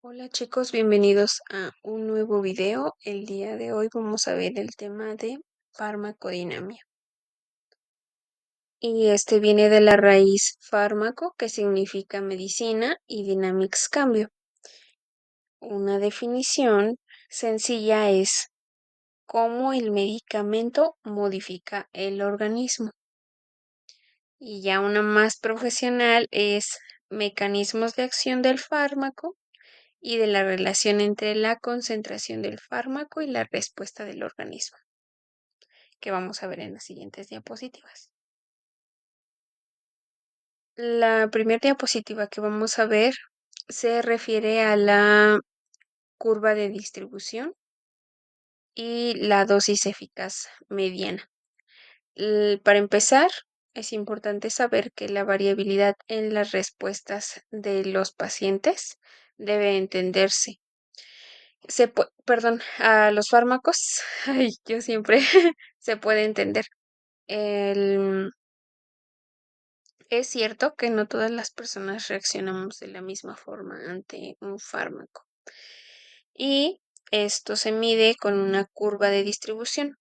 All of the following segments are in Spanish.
Hola chicos, bienvenidos a un nuevo video. El día de hoy vamos a ver el tema de farmacodinamia. Y este viene de la raíz fármaco, que significa medicina, y dynamics cambio. Una definición sencilla es cómo el medicamento modifica el organismo. Y ya una más profesional es mecanismos de acción del fármaco y de la relación entre la concentración del fármaco y la respuesta del organismo, que vamos a ver en las siguientes diapositivas. La primera diapositiva que vamos a ver se refiere a la curva de distribución y la dosis eficaz mediana. Para empezar, es importante saber que la variabilidad en las respuestas de los pacientes debe entenderse. Perdón, a los fármacos, ay, yo siempre se puede entender. El, es cierto que no todas las personas reaccionamos de la misma forma ante un fármaco y esto se mide con una curva de distribución.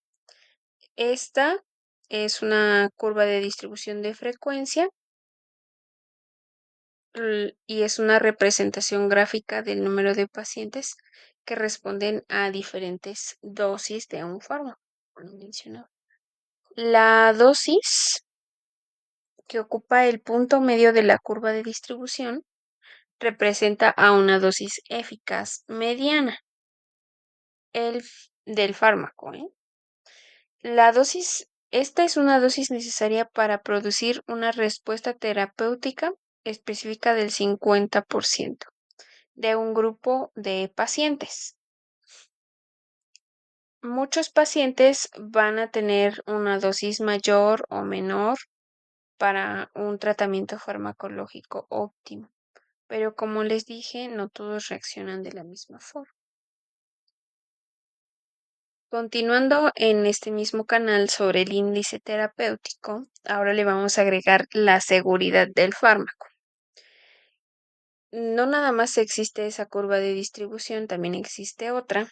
Esta es una curva de distribución de frecuencia y es una representación gráfica del número de pacientes que responden a diferentes dosis de un fármaco, como mencionaba. La dosis que ocupa el punto medio de la curva de distribución representa a una dosis eficaz mediana del fármaco, ¿eh? Esta es una dosis necesaria para producir una respuesta terapéutica específica del 50% de un grupo de pacientes. Muchos pacientes van a tener una dosis mayor o menor para un tratamiento farmacológico óptimo, pero como les dije, no todos reaccionan de la misma forma. Continuando en este mismo canal sobre el índice terapéutico, ahora le vamos a agregar la seguridad del fármaco. No nada más existe esa curva de distribución, también existe otra,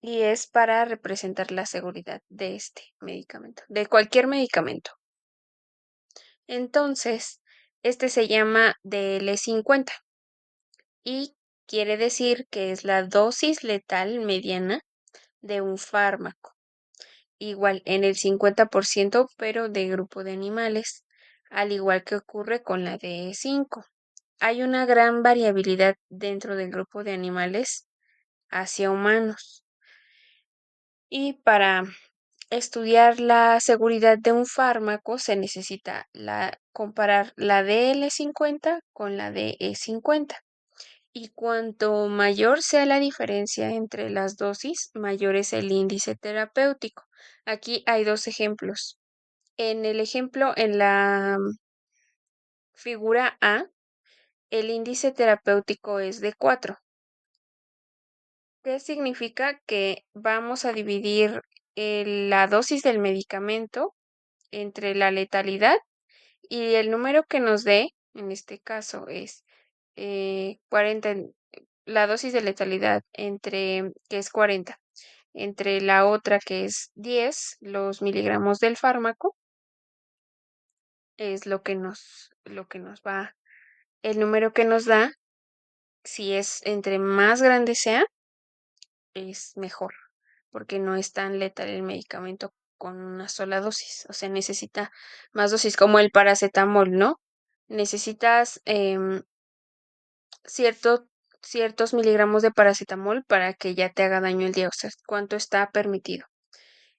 y es para representar la seguridad de este medicamento, de cualquier medicamento. Entonces, este se llama DL50 y quiere decir que es la dosis letal mediana de un fármaco, igual en el 50%, pero de grupo de animales, al igual que ocurre con la DE5. Hay una gran variabilidad dentro del grupo de animales hacia humanos. Y para estudiar la seguridad de un fármaco se necesita comparar la DL50 con la DE50. Y cuanto mayor sea la diferencia entre las dosis, mayor es el índice terapéutico. Aquí hay dos ejemplos. En el ejemplo, en la figura A, el índice terapéutico es de 4. ¿Qué significa? Que vamos a dividir la dosis del medicamento entre la letalidad y el número que nos dé, en este caso es 40, la dosis de letalidad que es 40, entre la otra que es 10, los miligramos del fármaco, es lo que nos va, el número que nos da, si es entre más grande sea, es mejor, porque no es tan letal el medicamento con una sola dosis, o sea, necesita más dosis, como el paracetamol, ¿no? Necesitas cierto, ciertos miligramos de paracetamol para que ya te haga daño el día, o sea, cuánto está permitido.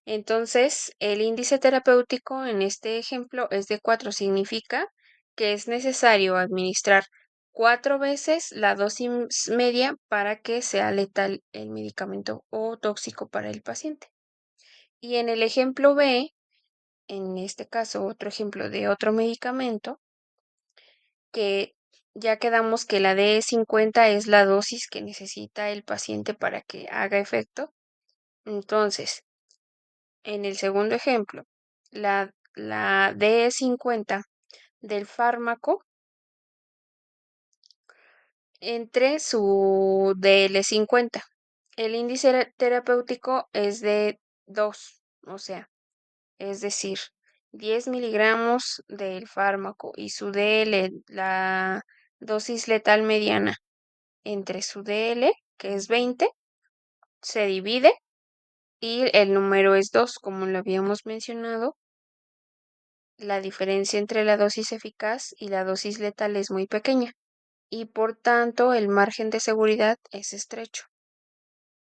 Entonces, el índice terapéutico en este ejemplo es de 4, significa que es necesario administrar 4 veces la dosis media para que sea letal el medicamento o tóxico para el paciente. Y en el ejemplo B, en este caso otro ejemplo de otro medicamento, que ya quedamos que la D50 es la dosis que necesita el paciente para que haga efecto. Entonces, en el segundo ejemplo, la D50 del fármaco entre su DL50. El índice terapéutico es de 2, o sea, es decir, 10 miligramos del fármaco y su DL, la dosis letal mediana, entre su DL, que es 20, se divide y el número es 2, como lo habíamos mencionado. La diferencia entre la dosis eficaz y la dosis letal es muy pequeña y por tanto el margen de seguridad es estrecho.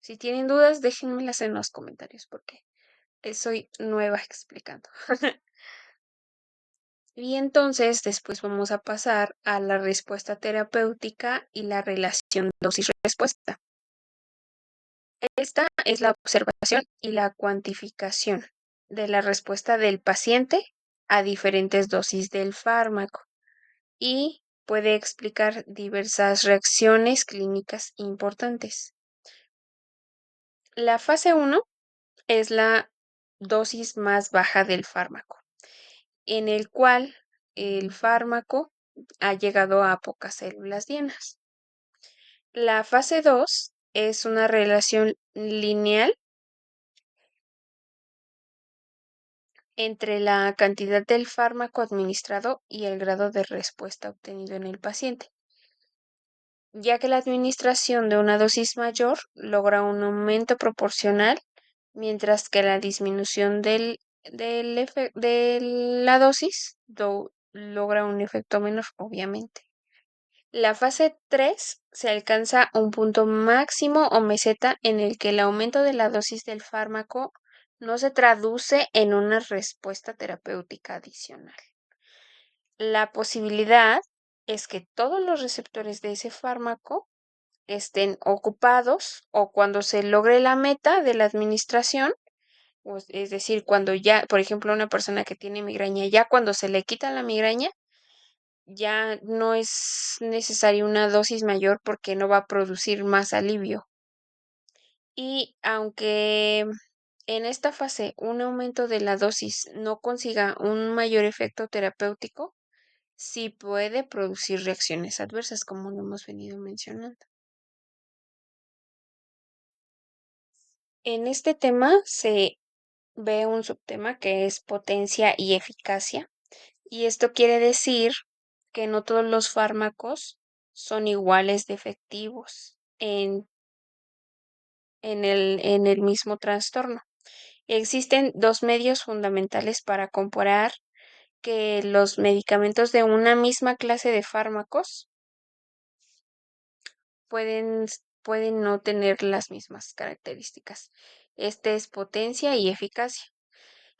Si tienen dudas, déjenmelas en los comentarios porque soy nueva explicando. Y entonces después vamos a pasar a la respuesta terapéutica y la relación dosis-respuesta. Esta es la observación y la cuantificación de la respuesta del paciente a diferentes dosis del fármaco y puede explicar diversas reacciones clínicas importantes. La fase 1 es la dosis más baja del fármaco, en el cual el fármaco ha llegado a pocas células dienas. La fase 2 es una relación lineal entre la cantidad del fármaco administrado y el grado de respuesta obtenido en el paciente, ya que la administración de una dosis mayor logra un aumento proporcional, mientras que la disminución de la dosis logra un efecto menor, obviamente. La fase 3 se alcanza un punto máximo o meseta en el que el aumento de la dosis del fármaco no se traduce en una respuesta terapéutica adicional. La posibilidad es que todos los receptores de ese fármaco estén ocupados o cuando se logre la meta de la administración, es decir, cuando ya, por ejemplo, una persona que tiene migraña, ya cuando se le quita la migraña, ya no es necesaria una dosis mayor porque no va a producir más alivio. Y aunque en esta fase un aumento de la dosis no consiga un mayor efecto terapéutico, sí puede producir reacciones adversas, como lo hemos venido mencionando. En este tema se ve un subtema que es potencia y eficacia, y esto quiere decir que no todos los fármacos son iguales de efectivos en el mismo trastorno. Existen dos medios fundamentales para comparar que los medicamentos de una misma clase de fármacos pueden no tener las mismas características. Este es potencia y eficacia.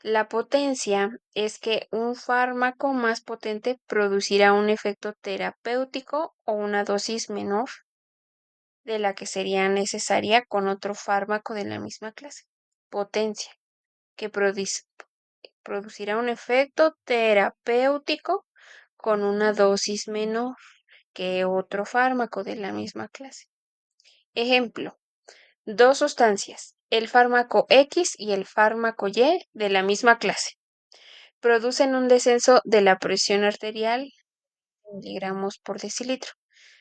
La potencia es que un fármaco más potente producirá un efecto terapéutico o una dosis menor de la que sería necesaria con otro fármaco de la misma clase. Potencia, que producirá un efecto terapéutico con una dosis menor que otro fármaco de la misma clase. Ejemplo, dos sustancias, el fármaco X y el fármaco Y de la misma clase, producen un descenso de la presión arterial en miligramos por decilitro.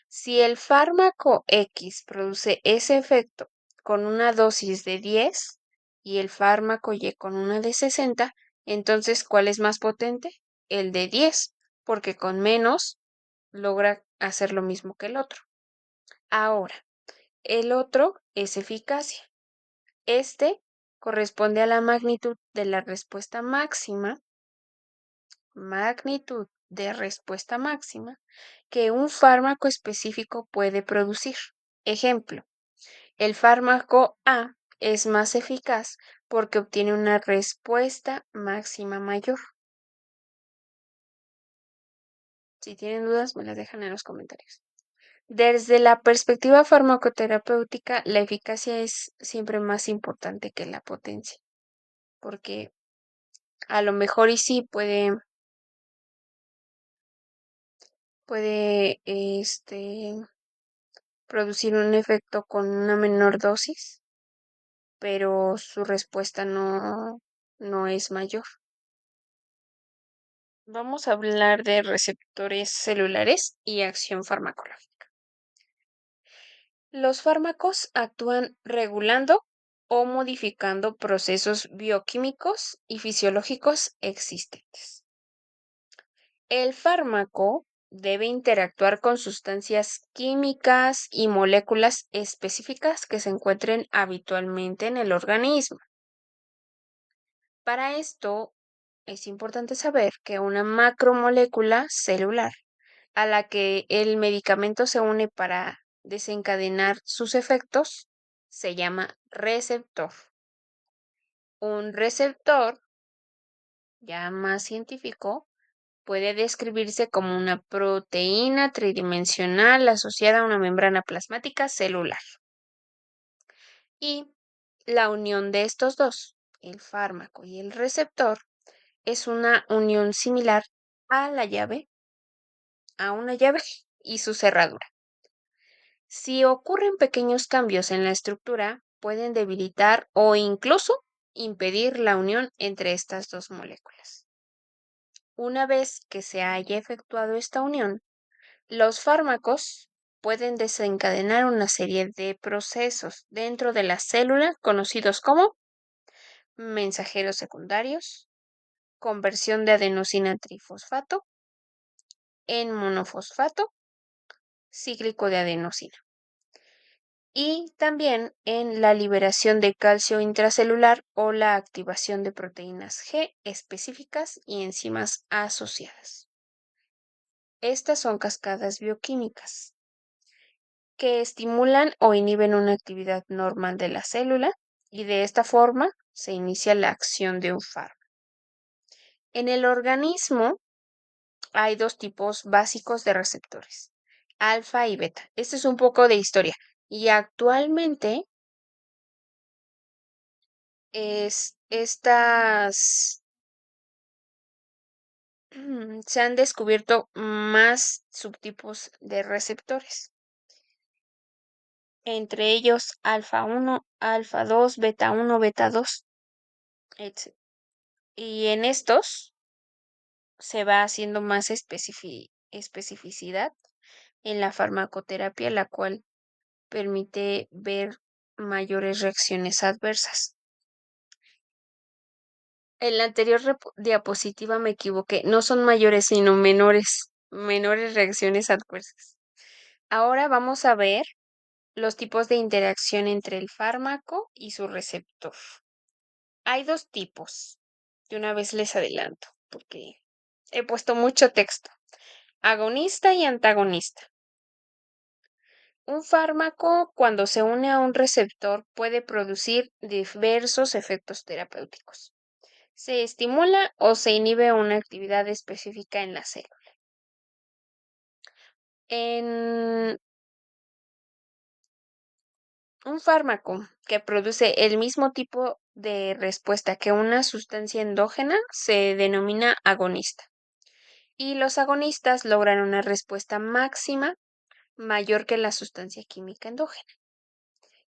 Si el fármaco X produce ese efecto con una dosis de 10 y el fármaco Y con una de 60, entonces ¿cuál es más potente? El de 10, porque con menos logra hacer lo mismo que el otro. Ahora, el otro es eficacia. Este corresponde a la magnitud de la respuesta máxima, que un fármaco específico puede producir. Ejemplo, el fármaco A es más eficaz porque obtiene una respuesta máxima mayor. Si tienen dudas, me las dejan en los comentarios. Desde la perspectiva farmacoterapéutica, la eficacia es siempre más importante que la potencia, porque a lo mejor y sí puede producir un efecto con una menor dosis, pero su respuesta no es mayor. Vamos a hablar de receptores celulares y acción farmacológica. Los fármacos actúan regulando o modificando procesos bioquímicos y fisiológicos existentes. El fármaco debe interactuar con sustancias químicas y moléculas específicas que se encuentren habitualmente en el organismo. Para esto, es importante saber que una macromolécula celular a la que el medicamento se une para desencadenar sus efectos se llama receptor. Un receptor, ya más científico, puede describirse como una proteína tridimensional asociada a una membrana plasmática celular. Y la unión de estos dos, el fármaco y el receptor, es una unión similar a la llave, a una llave y su cerradura. Si ocurren pequeños cambios en la estructura, pueden debilitar o incluso impedir la unión entre estas dos moléculas. Una vez que se haya efectuado esta unión, los fármacos pueden desencadenar una serie de procesos dentro de la célula conocidos como mensajeros secundarios, conversión de adenosina trifosfato en monofosfato cíclico de adenosina y también en la liberación de calcio intracelular o la activación de proteínas G específicas y enzimas asociadas. Estas son cascadas bioquímicas que estimulan o inhiben una actividad normal de la célula y de esta forma se inicia la acción de un fármaco. En el organismo hay dos tipos básicos de receptores, alfa y beta. Este es un poco de historia y actualmente estas se han descubierto más subtipos de receptores, entre ellos alfa 1, alfa 2, beta 1, beta 2, etc. Y en estos se va haciendo más especificidad en la farmacoterapia, la cual permite ver mayores reacciones adversas. En la anterior diapositiva me equivoqué, no son mayores, sino menores reacciones adversas. Ahora vamos a ver los tipos de interacción entre el fármaco y su receptor. Hay dos tipos. De una vez les adelanto, porque he puesto mucho texto. Agonista y antagonista. Un fármaco, cuando se une a un receptor, puede producir diversos efectos terapéuticos. Se estimula o se inhibe una actividad específica en la célula. En un fármaco que produce el mismo tipo de respuesta que una sustancia endógena se denomina agonista. Y los agonistas logran una respuesta máxima mayor que la sustancia química endógena.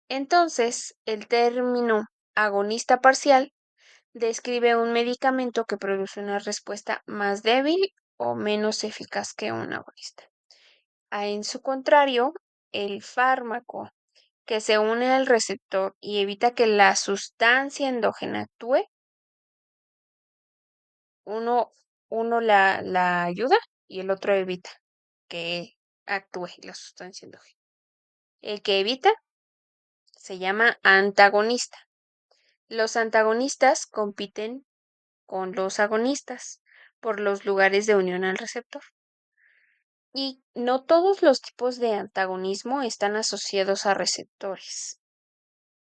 Entonces, el término agonista parcial describe un medicamento que produce una respuesta más débil o menos eficaz que un agonista. En su contrario, el fármaco que se une al receptor y evita que la sustancia endógena actúe, uno, uno la ayuda y el otro evita que actúe la sustancia endógena. El que evita se llama antagonista. Los antagonistas compiten con los agonistas por los lugares de unión al receptor. Y no todos los tipos de antagonismo están asociados a receptores.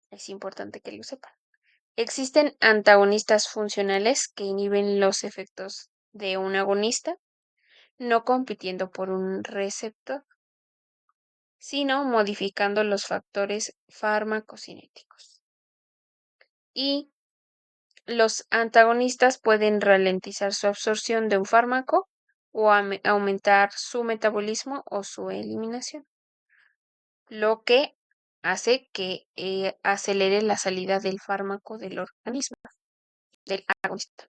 Es importante que lo sepan. Existen antagonistas funcionales que inhiben los efectos de un agonista, no compitiendo por un receptor, sino modificando los factores farmacocinéticos. Y los antagonistas pueden ralentizar su absorción de un fármaco o aumentar su metabolismo o su eliminación, lo que hace que acelere la salida del fármaco del organismo, del agonista.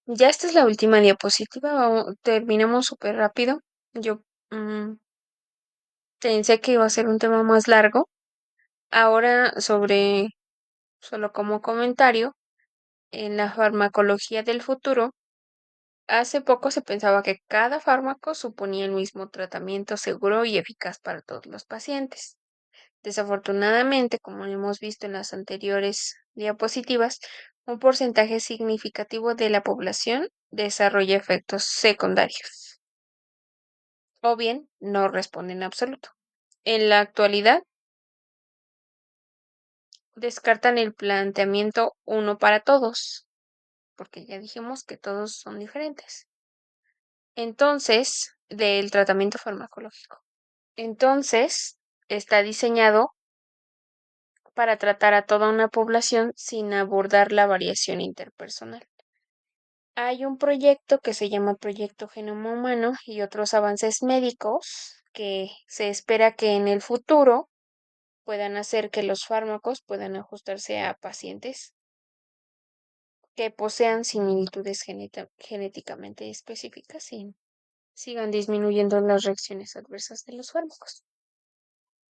Ya esta es la última diapositiva, terminamos súper rápido. Yo Mm, Pensé que iba a ser un tema más largo. Ahora solo como comentario, en la farmacología del futuro, hace poco se pensaba que cada fármaco suponía el mismo tratamiento seguro y eficaz para todos los pacientes. Desafortunadamente, como hemos visto en las anteriores diapositivas, un porcentaje significativo de la población desarrolla efectos secundarios o bien no responde en absoluto. En la actualidad, descartan el planteamiento uno para todos, porque ya dijimos que todos son diferentes. Entonces, del tratamiento farmacológico. Entonces, está diseñado para tratar a toda una población sin abordar la variación interpersonal. Hay un proyecto que se llama Proyecto Genoma Humano y otros avances médicos que se espera que en el futuro puedan hacer que los fármacos puedan ajustarse a pacientes que posean similitudes genéticamente específicas y sigan disminuyendo las reacciones adversas de los fármacos.